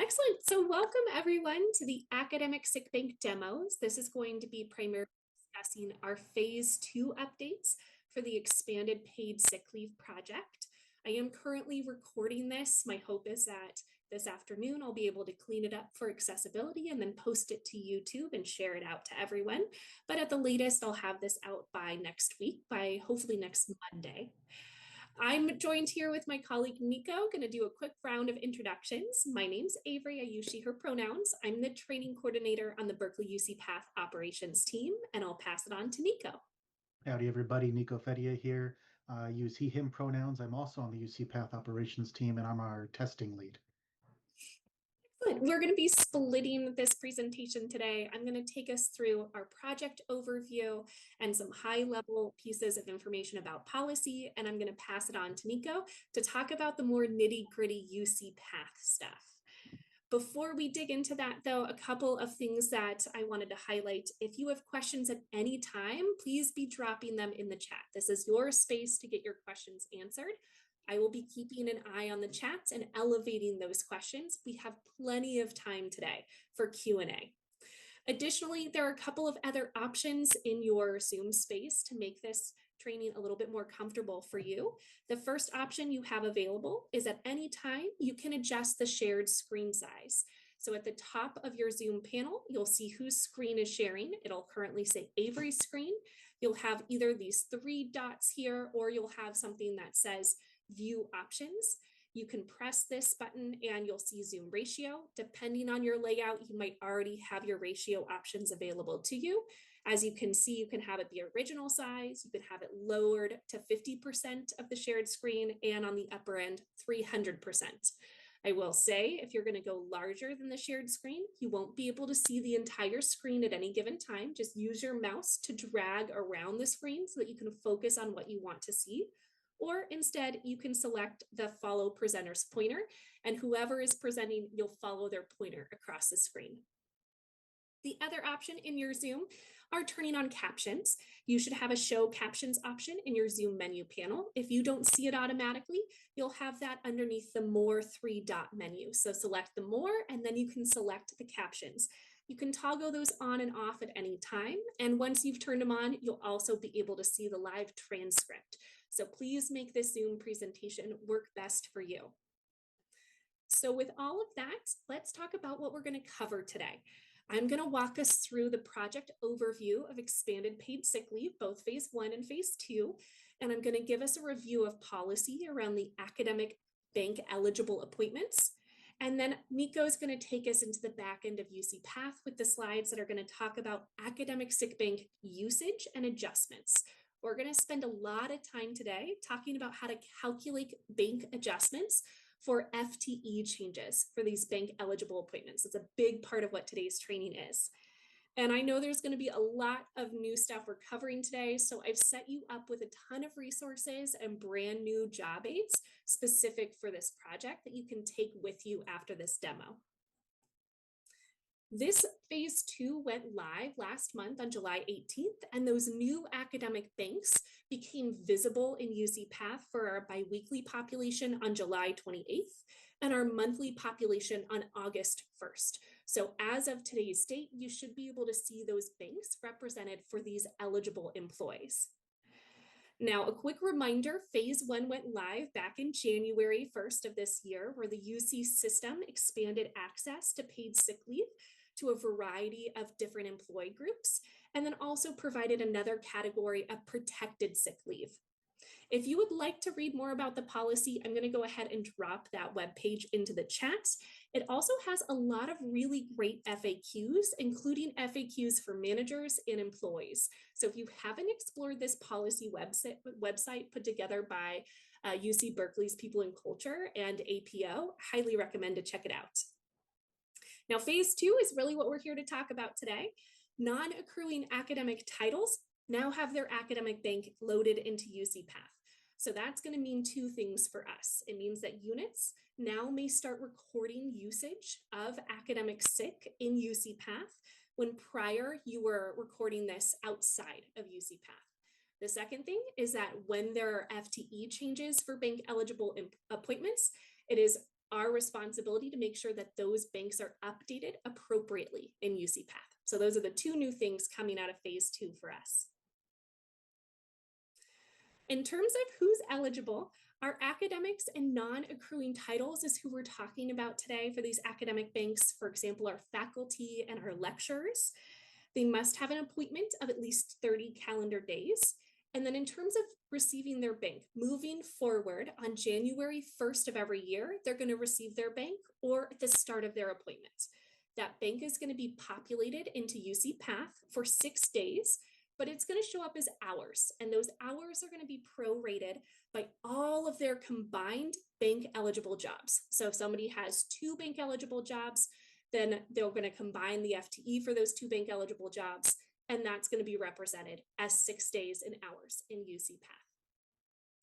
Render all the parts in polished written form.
Excellent. So welcome everyone to the Academic Sick Bank demos. This is going to be primarily discussing our phase 2 updates for the expanded paid sick leave project. I am currently recording this. My hope is that this afternoon I'll be able to clean it up for accessibility and then post it to YouTube and share it out to everyone. But at the latest, I'll have this out by next week, by hopefully next Monday. I'm joined here with my colleague Nico, going to do a quick round of introductions. My name's Avery. I use she, her pronouns. I'm the training coordinator on the Berkeley UCPath operations team, and I'll pass it on to Nico. Howdy, everybody. Nico Fedia here. Use he, him pronouns. I'm also on the UCPath operations team, and I'm our testing lead. Good. We're going to be splitting this presentation today. I'm going to take us through our project overview and some high-level pieces of information about policy, and I'm going to pass it on to Nico to talk about the more nitty-gritty UCPath stuff. Before we dig into that, though, a couple of things that I wanted to highlight. If you have questions at any time, please be dropping them in the chat. This is your space to get your questions answered. I will be keeping an eye on the chats and elevating those questions. We have plenty of time today for Q&A. Additionally, there are a couple of other options in your Zoom space to make this training a little bit more comfortable for you. The first option you have available is at any time you can adjust the shared screen size. So at the top of your Zoom panel, you'll see whose screen is sharing. It'll currently say Avery's screen. You'll have either these 3 dots here, or you'll have something that says View Options. You can press this button and you'll see Zoom ratio. Depending on your layout, you might already have your ratio options available to you. As you can see, you can have it the original size, you can have it lowered to 50% of the shared screen, and on the upper end, 300%. I will say, if you're going to go larger than the shared screen, you won't be able to see the entire screen at any given time. Just use your mouse to drag around the screen so that you can focus on what you want to see. Or instead, you can select the follow presenter's pointer, and whoever is presenting, you'll follow their pointer across the screen. The other option in your Zoom are turning on captions. You should have a show captions option in your Zoom menu panel. If you don't see it automatically, you'll have that underneath the more 3-dot menu. So select the more, and then you can select the captions. You can toggle those on and off at any time. And once you've turned them on, you'll also be able to see the live transcript. So please make this Zoom presentation work best for you. So with all of that, let's talk about what we're going to cover today. I'm going to walk us through the project overview of expanded paid sick leave, both phase 1 and phase 2. And I'm going to give us a review of policy around the academic bank eligible appointments. And then Nico is going to take us into the back end of UCPath with the slides that are going to talk about academic sick bank usage and adjustments. We're going to spend a lot of time today talking about how to calculate bank adjustments for FTE changes for these bank eligible appointments. It's a big part of what today's training is. And I know there's going to be a lot of new stuff we're covering today, so I've set you up with a ton of resources and brand new job aids specific for this project that you can take with you after this demo. This phase 2 went live last month on July 18th, and those new academic banks became visible in UCPath for our biweekly population on July 28th and our monthly population on August 1st. So as of today's date, you should be able to see those banks represented for these eligible employees. Now, a quick reminder, phase 1 went live back in January 1st of this year, where the UC system expanded access to paid sick leave to a variety of different employee groups, and then also provided another category of protected sick leave. If you would like to read more about the policy, I'm going to go ahead and drop that webpage into the chat. It also has a lot of really great FAQs, including FAQs for managers and employees. So if you haven't explored this policy website put together by UC Berkeley's People and Culture and APO, highly recommend to check it out. Now, phase 2 is really what we're here to talk about today. Non-accruing academic titles now have their academic bank loaded into UCPath. So that's going to mean 2 things for us. It means that units now may start recording usage of academic sick in UCPath when prior you were recording this outside of UCPath. The second thing is that when there are FTE changes for bank eligible appointments, it is our responsibility to make sure that those banks are updated appropriately in UCPath. So those are the two new things coming out of phase 2 for us. In terms of who's eligible, our academics and non-accruing titles is who we're talking about today for these academic banks. For example, our faculty and our lecturers. They must have an appointment of at least 30 calendar days. And then in terms of receiving their bank, moving forward on January 1st of every year, they're going to receive their bank or at the start of their appointment. That bank is going to be populated into UCPath for 6 days, but it's going to show up as hours. And those hours are going to be prorated by all of their combined bank eligible jobs. So if somebody has 2 bank eligible jobs, then they're going to combine the FTE for those 2 bank eligible jobs, and that's going to be represented as 6 days and hours in UCPath.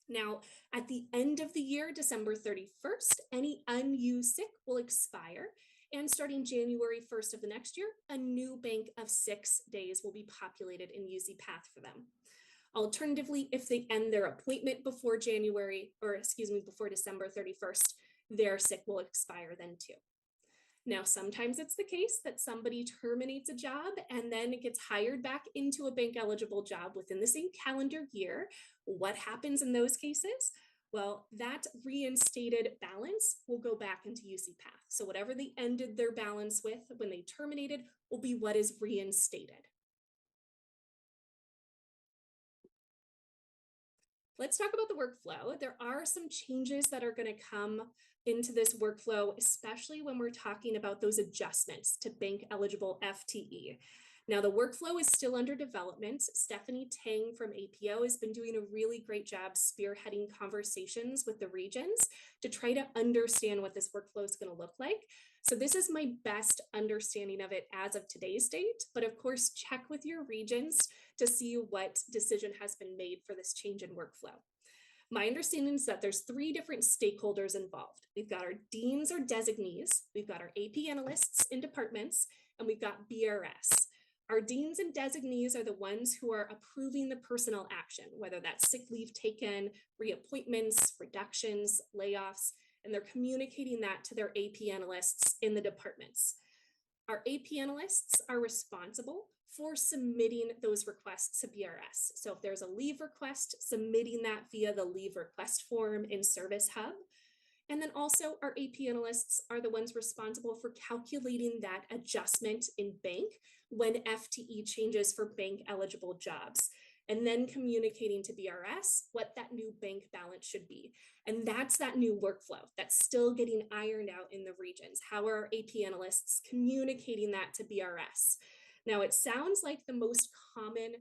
Now, at the end of the year, December 31st, any unused sick will expire, and starting January 1st of the next year, a new bank of 6 days will be populated in UCPath for them. Alternatively, if they end their appointment before before December 31st, their sick will expire then too. Now, sometimes it's the case that somebody terminates a job and then gets hired back into a bank eligible job within the same calendar year. What happens in those cases? Well, that reinstated balance will go back into UCPath. So whatever they ended their balance with when they terminated will be what is reinstated. Let's talk about the workflow. There are some changes that are going to come into this workflow, especially when we're talking about those adjustments to bank eligible FTE. Now, the workflow is still under development. Stephanie Tang from APO has been doing a really great job spearheading conversations with the regions to try to understand what this workflow is going to look like. So this is my best understanding of it as of today's date, but of course, check with your regions to see what decision has been made for this change in workflow. My understanding is that there's 3 different stakeholders involved. We've got our deans or designees, we've got our AP analysts in departments, and we've got BRS. Our deans and designees are the ones who are approving the personnel action, whether that's sick leave taken, reappointments, reductions, layoffs, and they're communicating that to their AP analysts in the departments. Our AP analysts are responsible for submitting those requests to BRS. So if there's a leave request, submitting that via the leave request form in Service Hub. And then also our AP analysts are the ones responsible for calculating that adjustment in bank when FTE changes for bank eligible jobs, and then communicating to BRS what that new bank balance should be. And that's that new workflow that's still getting ironed out in the regions. How are our AP analysts communicating that to BRS? Now, it sounds like the most common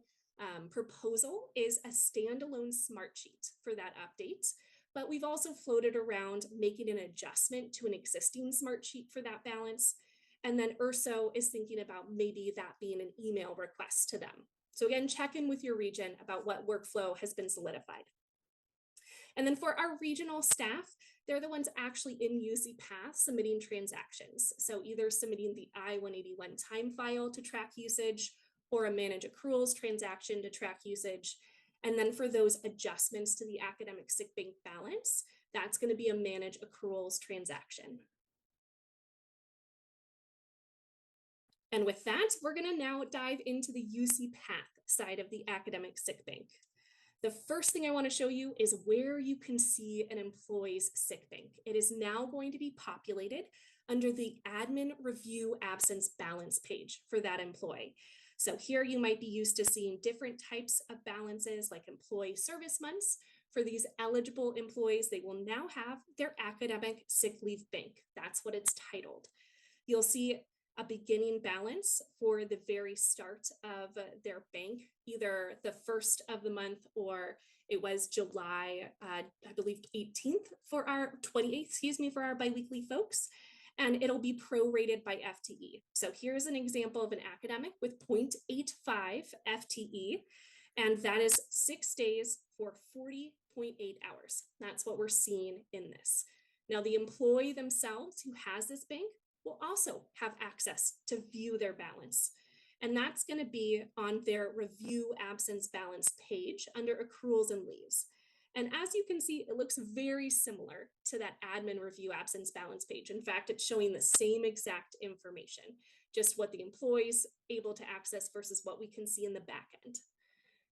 proposal is a standalone smart sheet for that update, but we've also floated around making an adjustment to an existing smart sheet for that balance. And then URSO is thinking about maybe that being an email request to them. So again, check in with your region about what workflow has been solidified. And then for our regional staff, they're the ones actually in UCPath submitting transactions. So either submitting the I-181 time file to track usage or a manage accruals transaction to track usage. And then for those adjustments to the academic sick bank balance, that's going to be a manage accruals transaction. And with that, we're going to now dive into the UCPath side of the academic sick bank. The first thing I want to show you is where you can see an employee's sick bank. It is now going to be populated under the admin review absence balance page for that employee. So here you might be used to seeing different types of balances like employee service months. For these eligible employees, they will now have their academic sick leave bank. That's what it's titled. You'll see a beginning balance for the very start of their bank, either the first of the month or it was July, I believe 18th for our 28th, for our biweekly folks. And it'll be prorated by FTE. So here's an example of an academic with 0.85 FTE, and that is 6 days for 40.8 hours. That's what we're seeing in this. Now, the employee themselves who has this bank will also have access to view their balance. And that's going to be on their review absence balance page under accruals and leaves. And as you can see, it looks very similar to that admin review absence balance page. In fact, it's showing the same exact information, just what the employee's able to access versus what we can see in the back end.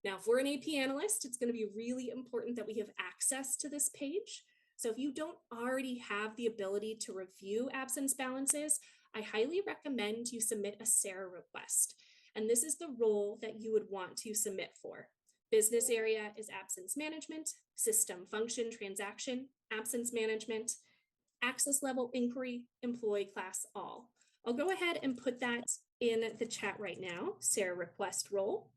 Now, if we're an AP analyst, it's going to be really important that we have access to this page. So if you don't already have the ability to review absence balances, I highly recommend you submit a SARA request. And this is the role that you would want to submit for. Business area is absence management, system function transaction, absence management, access level inquiry, employee class all. I'll go ahead and put that in the chat right now, SARA request role.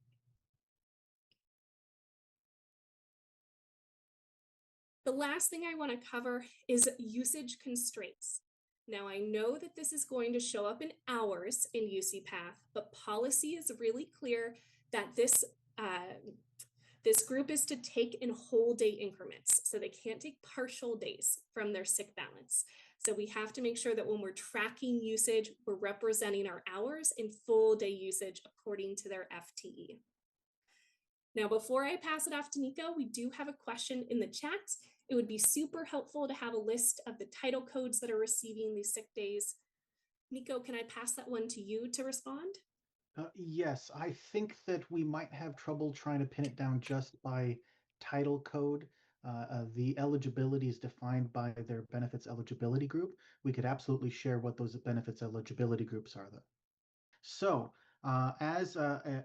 The last thing I want to cover is usage constraints. Now, I know that this is going to show up in hours in UCPath, but policy is really clear that this group is to take in whole day increments. So they can't take partial days from their sick balance. So we have to make sure that when we're tracking usage, we're representing our hours in full day usage according to their FTE. Now, before I pass it off to Nico, we do have a question in the chat. It would be super helpful to have a list of the title codes that are receiving these sick days. Nico, can I pass that one to you to respond? Yes, I think that we might have trouble trying to pin it down just by title code. The eligibility is defined by their benefits eligibility group. We could absolutely share what those benefits eligibility groups are, though. So, as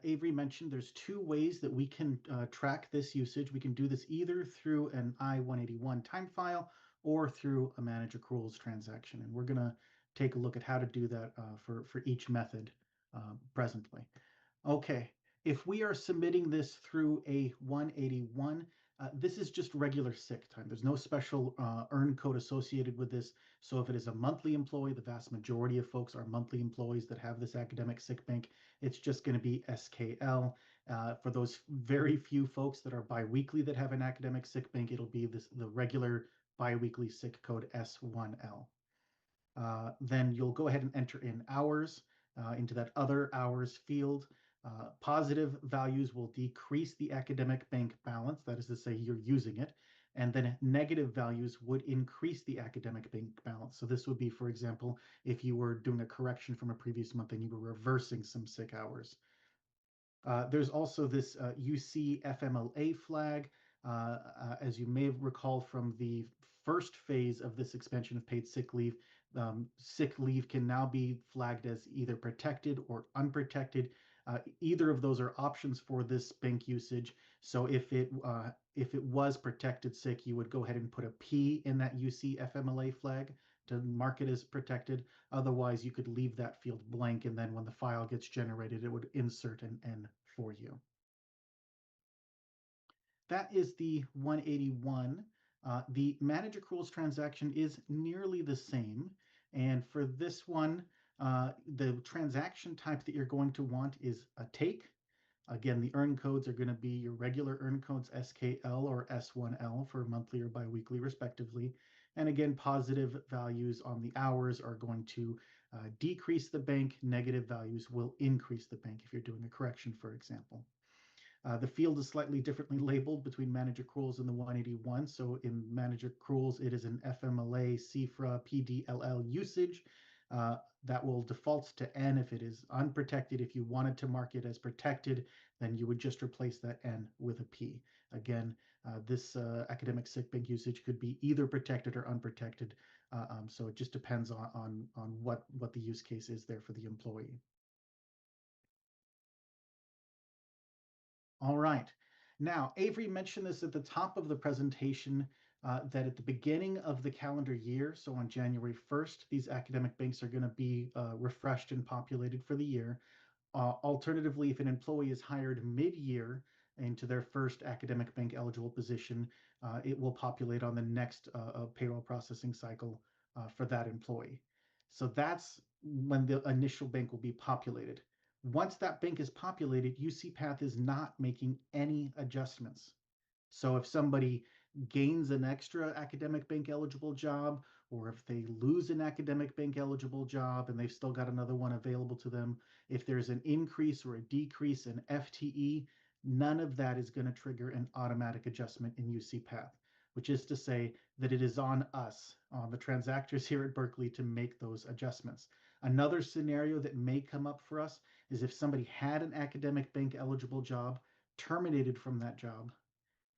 Avery mentioned, there's two ways that we can track this usage. We can do this either through an I-181 time file or through a manage accruals transaction. And we're going to take a look at how to do that for each method presently. Okay, if we are submitting this through a 181, this is just regular sick time. There's no special earn code associated with this. So if it is a monthly employee, the vast majority of folks are monthly employees that have this academic sick bank. It's just going to be SKL. For those very few folks that are biweekly that have an academic sick bank, it'll be the regular biweekly sick code S1L. Then you'll go ahead and enter in hours into that other hours field. Positive values will decrease the academic bank balance, that is to say you're using it, and then negative values would increase the academic bank balance. So this would be, for example, if you were doing a correction from a previous month and you were reversing some sick hours. There's also this UC FMLA flag. As you may recall from the first phase of this expansion of paid sick leave can now be flagged as either protected or unprotected. Either of those are options for this bank usage. So if it was protected sick, you would go ahead and put a P in that UC FMLA flag to mark it as protected. Otherwise, you could leave that field blank, and then when the file gets generated, it would insert an N for you. That is the 181. The manage accruals transaction is nearly the same. And for this one, the transaction type that you're going to want is a take. Again, the earn codes are going to be your regular earn codes SKL or S1L for monthly or biweekly, respectively. And again, positive values on the hours are going to decrease the bank. Negative values will increase the bank if you're doing a correction, for example. The field is slightly differently labeled between manage accruals and the 181. So in manage accruals, it is an FMLA, CFRA, PDLL usage. That will default to N if it is unprotected. If you wanted to mark it as protected, then you would just replace that N with a P. Again, this academic sick bank usage could be either protected or unprotected. So it just depends on what the use case is there for the employee. All right. Now, Avery mentioned this at the top of the presentation that at the beginning of the calendar year, so on January 1st, these academic banks are going to be refreshed and populated for the year. Alternatively, if an employee is hired mid-year into their first academic bank eligible position, it will populate on the next payroll processing cycle for that employee. So that's when the initial bank will be populated. Once that bank is populated, UCPath is not making any adjustments. So if somebody gains an extra academic bank eligible job, or if they lose an academic bank eligible job and they've still got another one available to them, if there's an increase or a decrease in FTE, none of that is going to trigger an automatic adjustment in UCPath, which is to say that it is on us, on the transactors here at Berkeley, to make those adjustments. Another scenario that may come up for us is if somebody had an academic bank eligible job, terminated from that job,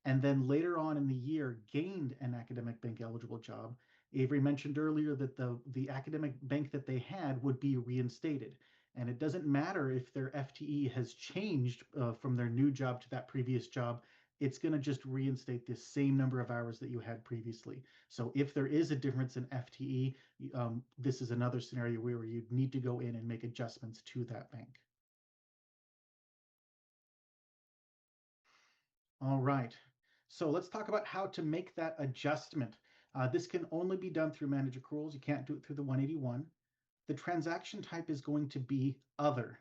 and then later on in the year gained an academic bank eligible job. Avery mentioned earlier that the academic bank that they had would be reinstated. And it doesn't matter if their FTE has changed from their new job to that previous job, it's going to just reinstate the same number of hours that you had previously. So if there is a difference in FTE, this is another scenario where you'd need to go in and make adjustments to that bank. All right. So let's talk about how to make that adjustment. This can only be done through Manage Accruals. You can't do it through the 181. The transaction type is going to be Other.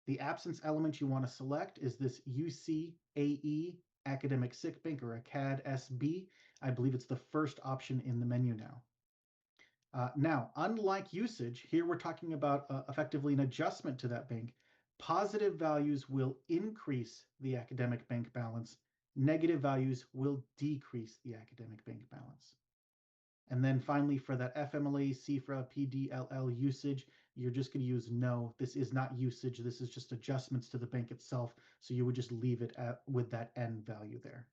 The absence element you want to select is this UCAE Academic Sick Bank, or a CAD SB. I believe it's the first option in the menu now. Now, unlike usage, here we're talking about effectively an adjustment to that bank. Positive values will increase the academic bank balance. Negative values will decrease the academic bank balance. And then finally, for that FMLA, CFRA, PDLL usage, you're just going to use no. This is not usage. This is just adjustments to the bank itself. So you would just leave it with that N value there.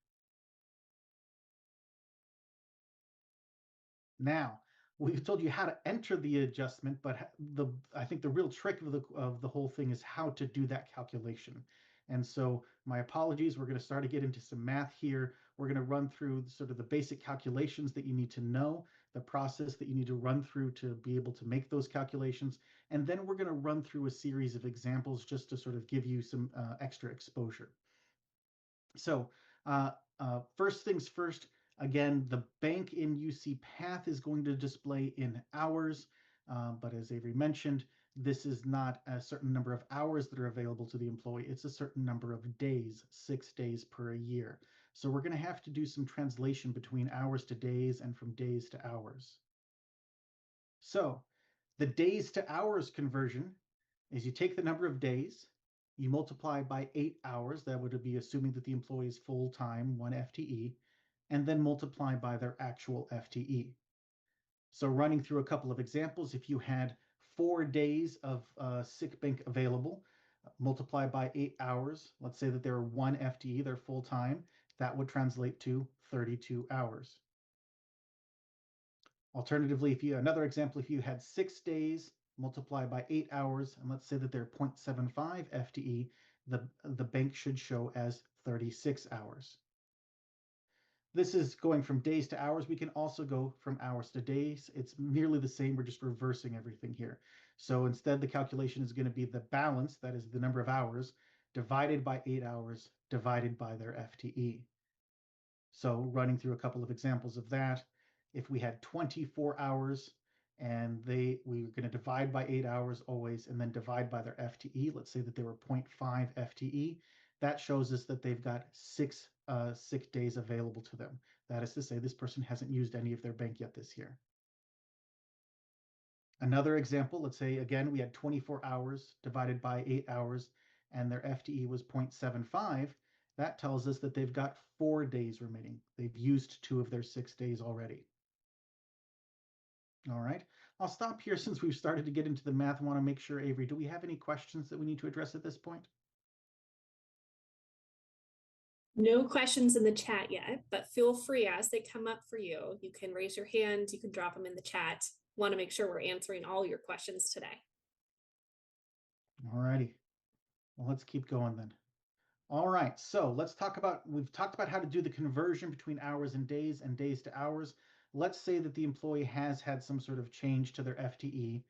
Now, we've told you how to enter the adjustment, but I think the real trick of the whole thing is how to do that calculation. And so my apologies, we're going to start to get into some math here. We're going to run through sort of the basic calculations that you need to know, the process that you need to run through to be able to make those calculations. And then we're going to run through a series of examples just to sort of give you some extra exposure. So first things first, again, the bank in UCPath is going to display in hours, but as Avery mentioned, this is not a certain number of hours that are available to the employee. It's a certain number of days, 6 days per year. So we're going to have to do some translation between hours to days and from days to hours. So the days to hours conversion is you take the number of days, you multiply by 8 hours, that would be assuming that the employee is full-time, 1 FTE, and then multiply by their actual FTE. So running through a couple of examples, if you had 4 days of sick bank available, multiply by 8 hours, let's say that they're 1 FTE, they're full-time, that would translate to 32 hours. Alternatively, another example, if you had 6 days, multiply by 8 hours, and let's say that they're 0.75 FTE, the bank should show as 36 hours. This is going from days to hours. We can also go from hours to days. It's nearly the same. We're just reversing everything here. So instead, the calculation is going to be the balance, that is the number of hours, divided by 8 hours, divided by their FTE. So running through a couple of examples of that, if we had 24 hours and we were going to divide by 8 hours always and then divide by their FTE, let's say that they were 0.5 FTE, that shows us that they've got 6 sick days available to them. That is to say, this person hasn't used any of their bank yet this year. Another example, let's say, again, we had 24 hours divided by 8 hours and their FTE was 0.75. That tells us that they've got 4 days remaining. They've used 2 of their 6 days already. All right, I'll stop here since we've started to get into the math. I want to make sure, Avery, do we have any questions that we need to address at this point? No questions in the chat yet, but feel free as they come up for you. You can raise your hand, you can drop them in the chat. Want to make sure we're answering all your questions today. All righty, well, let's keep going then. All right, so we've talked about how to do the conversion between hours and days to hours. Let's say that the employee has had some sort of change to their FTE.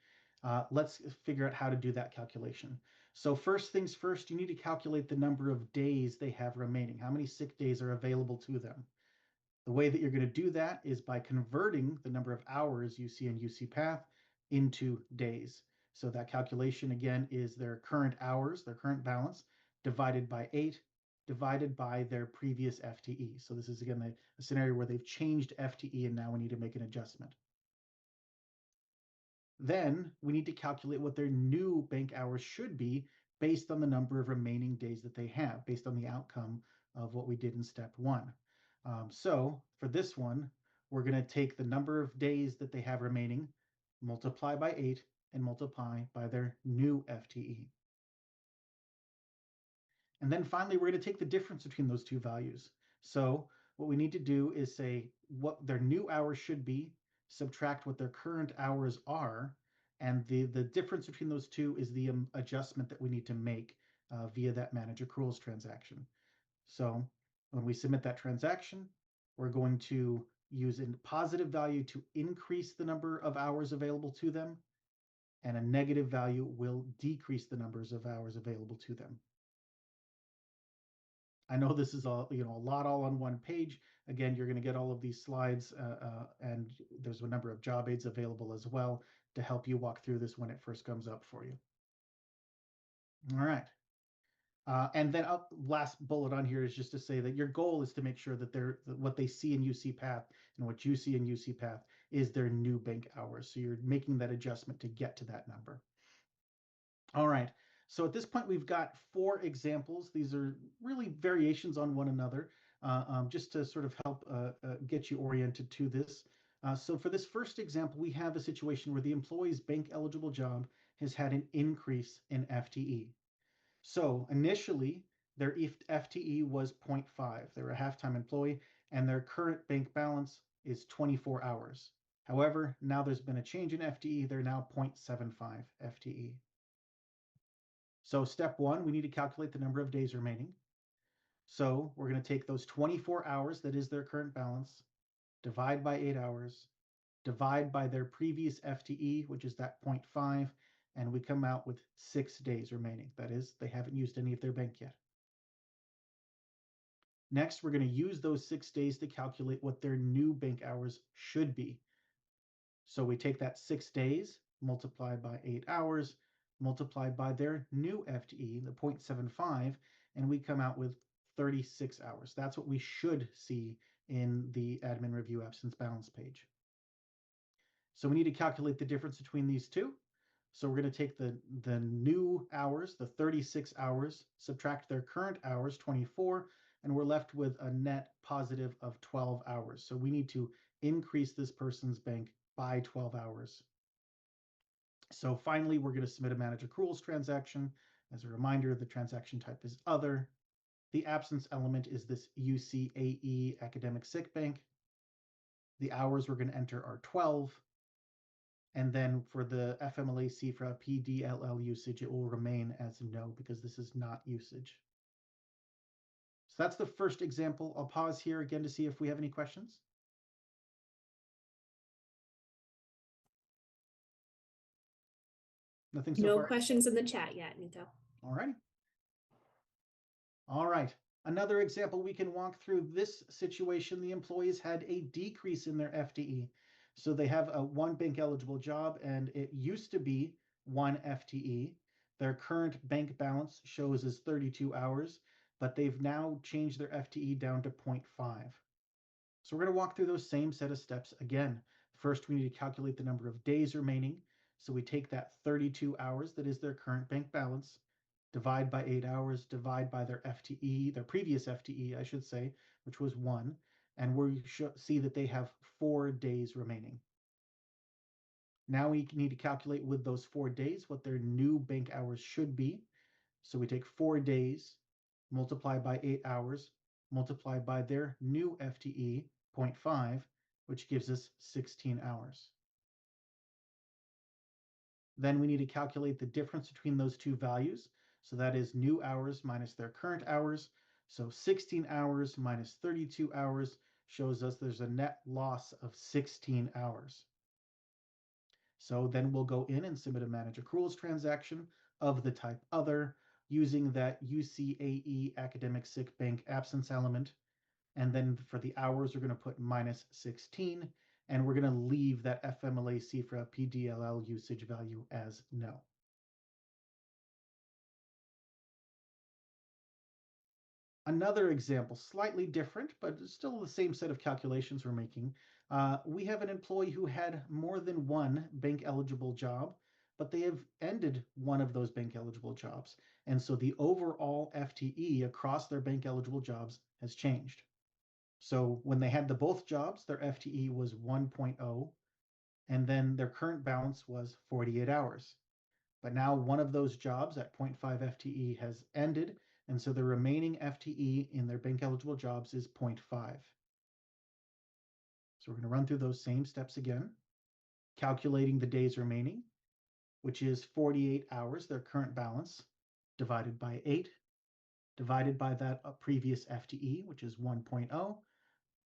Let's figure out how to do that calculation. So first things first, you need to calculate the number of days they have remaining. How many sick days are available to them? The way that you're going to do that is by converting the number of hours you see in UCPath into days. So that calculation again is their current hours, their current balance, divided by 8, divided by their previous FTE. So this is again a scenario where they've changed FTE and now we need to make an adjustment. Then we need to calculate what their new bank hours should be based on the number of remaining days that they have, based on the outcome of what we did in step one. So for this one, we're going to take the number of days that they have remaining, multiply by 8, and multiply by their new FTE. And then finally, we're going to take the difference between those two values. So what we need to do is say what their new hours should be, subtract what their current hours are, and the difference between those two is the adjustment that we need to make via that manage accruals transaction. So when we submit that transaction, we're going to use a positive value to increase the number of hours available to them, and a negative value will decrease the numbers of hours available to them. I know this is a lot all on one page. Again, you're going to get all of these slides, and there's a number of job aids available as well to help you walk through this when it first comes up for you. All right. And then last bullet on here is just to say that your goal is to make sure that what they see in UCPath and what you see in UCPath is their new bank hours. So you're making that adjustment to get to that number. All right. So at this point, we've got 4 examples. These are really variations on one another, just to sort of help get you oriented to this. So for this first example, we have a situation where the employee's bank eligible job has had an increase in FTE. So initially, their FTE was 0.5. They're a half-time employee, and their current bank balance is 24 hours. However, now there's been a change in FTE. They're now 0.75 FTE. So step 1, we need to calculate the number of days remaining. So we're going to take those 24 hours, that is their current balance, divide by 8 hours, divide by their previous FTE, which is that 0.5, and we come out with 6 days remaining. That is, they haven't used any of their bank yet. Next, we're going to use those 6 days to calculate what their new bank hours should be. So we take that 6 days, multiply by 8 hours, multiplied by their new FTE, the 0.75, and we come out with 36 hours. That's what we should see in the admin review absence balance page. So we need to calculate the difference between these two. So we're going to take the new hours, the 36 hours, subtract their current hours, 24, and we're left with a net positive of 12 hours. So we need to increase this person's bank by 12 hours. So finally, we're going to submit a manage accruals transaction. As a reminder, the transaction type is other. The absence element is this UCAE academic sick bank. The hours we're going to enter are 12. And then for the FMLA CFRA PDLL usage, it will remain as no because this is not usage. So that's the first example. I'll pause here again to see if we have any questions. Nothing so No far. questions in the chat yet, Nico. All right. All right. Another example we can walk through this situation, the employees had a decrease in their FTE. So they have a 1 bank eligible job and it used to be 1 FTE. Their current bank balance shows as 32 hours, but they've now changed their FTE down to 0.5. So we're going to walk through those same set of steps again. First, we need to calculate the number of days remaining. So we take that 32 hours, that is their current bank balance, divide by 8 hours, divide by their FTE, their previous FTE, I should say, which was 1, and we see that they have 4 days remaining. Now we need to calculate with those 4 days what their new bank hours should be. So we take 4 days, multiply by 8 hours, multiply by their new FTE, 0.5, which gives us 16 hours. Then we need to calculate the difference between those two values. So that is new hours minus their current hours. So 16 hours minus 32 hours shows us there's a net loss of 16 hours. So then we'll go in and submit a manage accruals transaction of the type other using that UCAE academic sick bank absence element. And then for the hours, we're going to put minus 16, and we're going to leave that FMLA CFRA PDLL usage value as no. Another example, slightly different, but still the same set of calculations we're making. We have an employee who had more than 1 bank eligible job. but they have ended one of those bank eligible jobs. And so the overall FTE across their bank eligible jobs has changed. So when they had the both jobs, their FTE was 1.0, and then their current balance was 48 hours. But now one of those jobs at 0.5 FTE has ended, and so the remaining FTE in their bank eligible jobs is 0.5. So we're going to run through those same steps again, calculating the days remaining, which is 48 hours, their current balance, divided by 8, divided by that previous FTE, which is 1.0,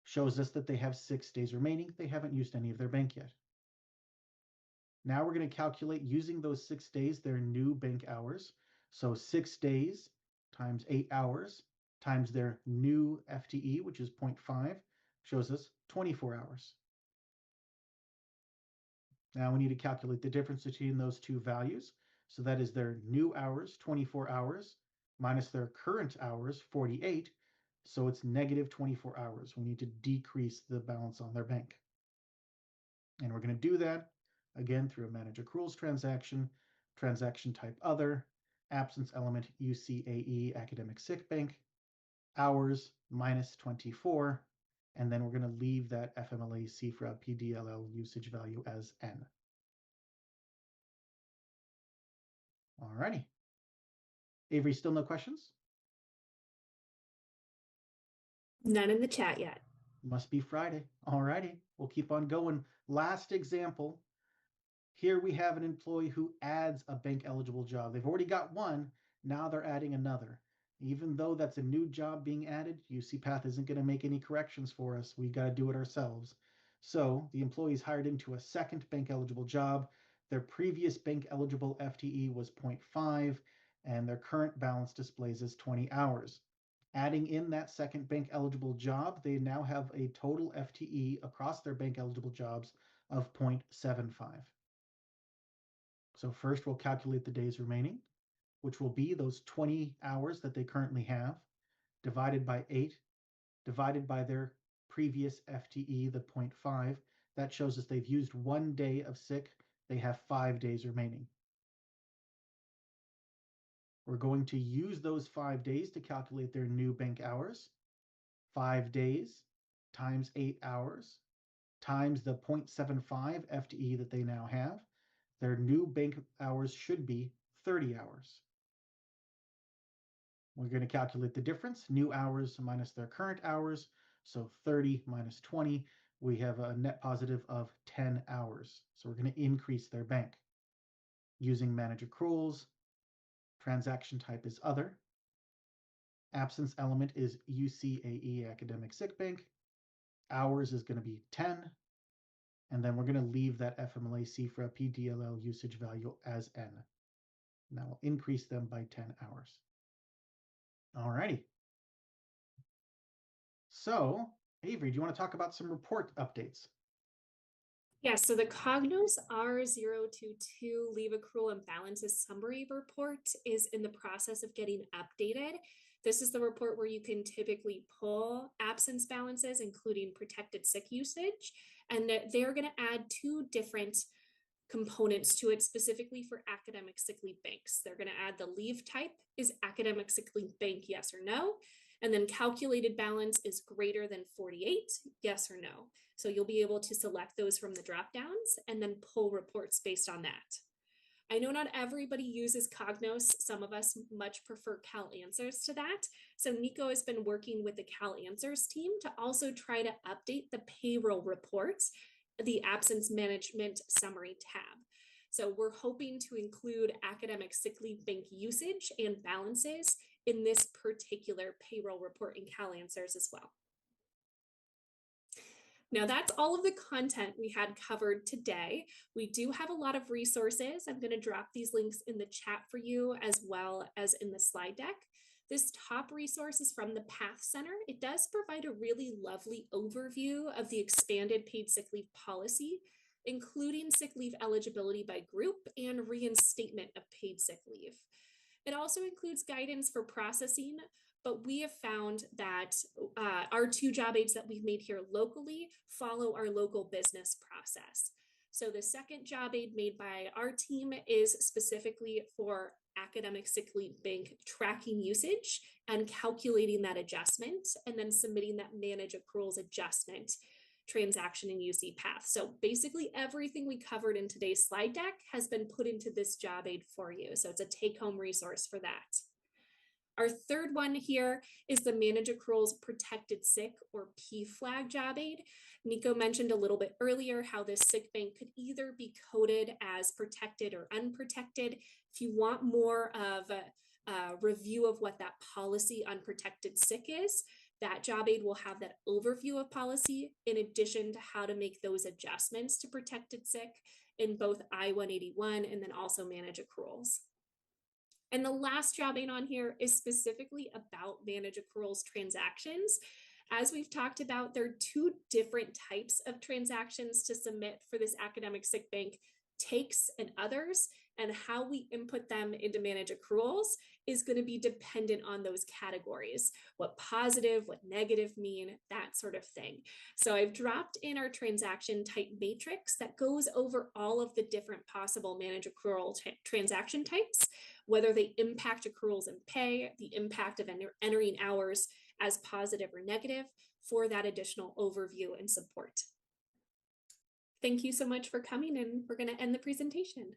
shows us that they have 6 days remaining. They haven't used any of their bank yet. Now we're going to calculate using those 6 days, their new bank hours. So 6 days times 8 hours times their new FTE, which is 0.5, shows us 24 hours. Now we need to calculate the difference between those two values. So that is their new hours, 24 hours, minus their current hours, 48. So it's negative 24 hours. We need to decrease the balance on their bank. And we're going to do that, again, through a manage accruals transaction, transaction type other, absence element UCAE academic sick bank, hours minus 24, and then we're going to leave that FMLA CFRA PDLL usage value as N. All righty. Avery, still no questions? None in the chat yet. Must be Friday. All righty. We'll keep on going. Last example. Here we have an employee who adds a bank eligible job. They've already got one. Now they're adding another. Even though that's a new job being added, UCPath isn't going to make any corrections for us. We got to do it ourselves. So the employee is hired into a second bank eligible job. Their previous bank eligible FTE was 0.5, and their current balance displays as 20 hours. Adding in that second bank eligible job, they now have a total FTE across their bank eligible jobs of 0.75. So first we'll calculate the days remaining, which will be those 20 hours that they currently have, divided by 8, divided by their previous FTE, the 0.5. That shows us they've used 1 day of sick. They have 5 days remaining. We're going to use those 5 days to calculate their new bank hours. 5 days times 8 hours times the 0.75 FTE that they now have. Their new bank hours should be 30 hours. We're going to calculate the difference, new hours minus their current hours. So 30 minus 20, we have a net positive of 10 hours. So we're going to increase their bank using manage accruals. Transaction type is other. Absence element is UCAE academic sick bank. Hours is going to be 10. And then we're going to leave that FMLA CFRA PDLL usage value as N. And that will increase them by 10 hours. All righty. So, Avery, do you want to talk about some report updates? Yeah, so the Cognos R022 leave accrual and balances summary report is in the process of getting updated. This is the report where you can typically pull absence balances, including protected sick usage, and they're going to add 2 different components to it specifically for academic sick leave banks. They're going to add the leave type is academic sick leave bank, yes or no. And then calculated balance is greater than 48, yes or no. So you'll be able to select those from the drop downs and then pull reports based on that. I know not everybody uses Cognos. Some of us much prefer Cal Answers to that. So Nico has been working with the Cal Answers team to also try to update the payroll reports, the absence management summary tab. So we're hoping to include academic sick leave bank usage and balances in this particular payroll report in Cal Answers as well. Now that's all of the content we had covered today. We do have a lot of resources. I'm going to drop these links in the chat for you as well as in the slide deck. This top resource is from the Path Center. It does provide a really lovely overview of the expanded paid sick leave policy, including sick leave eligibility by group and reinstatement of paid sick leave. It also includes guidance for processing, but we have found that our 2 job aids that we've made here locally follow our local business process. So the second job aid made by our team is specifically for academic sick leave bank tracking usage and calculating that adjustment, and then submitting that manage accruals adjustment transaction in UCPath. So basically everything we covered in today's slide deck has been put into this job aid for you. So it's a take-home resource for that. Our third one here is the Manage Accruals Protected Sick or PFLAG job aid. Nico mentioned a little bit earlier how this sick bank could either be coded as protected or unprotected. If you want more of a review of what that policy unprotected sick is, that job aid will have that overview of policy in addition to how to make those adjustments to protected sick in both I-181 and then also Manage Accruals. And the last job aid on here is specifically about manage accruals transactions. As we've talked about, there are two different types of transactions to submit for this academic sick bank, takes and others, and how we input them into manage accruals is going to be dependent on those categories, what positive, what negative mean, that sort of thing. So I've dropped in our transaction type matrix that goes over all of the different possible manage accrual transaction types, whether they impact accruals and pay, the impact of entering hours as positive or negative, for that additional overview and support. Thank you so much for coming, and we're going to end the presentation.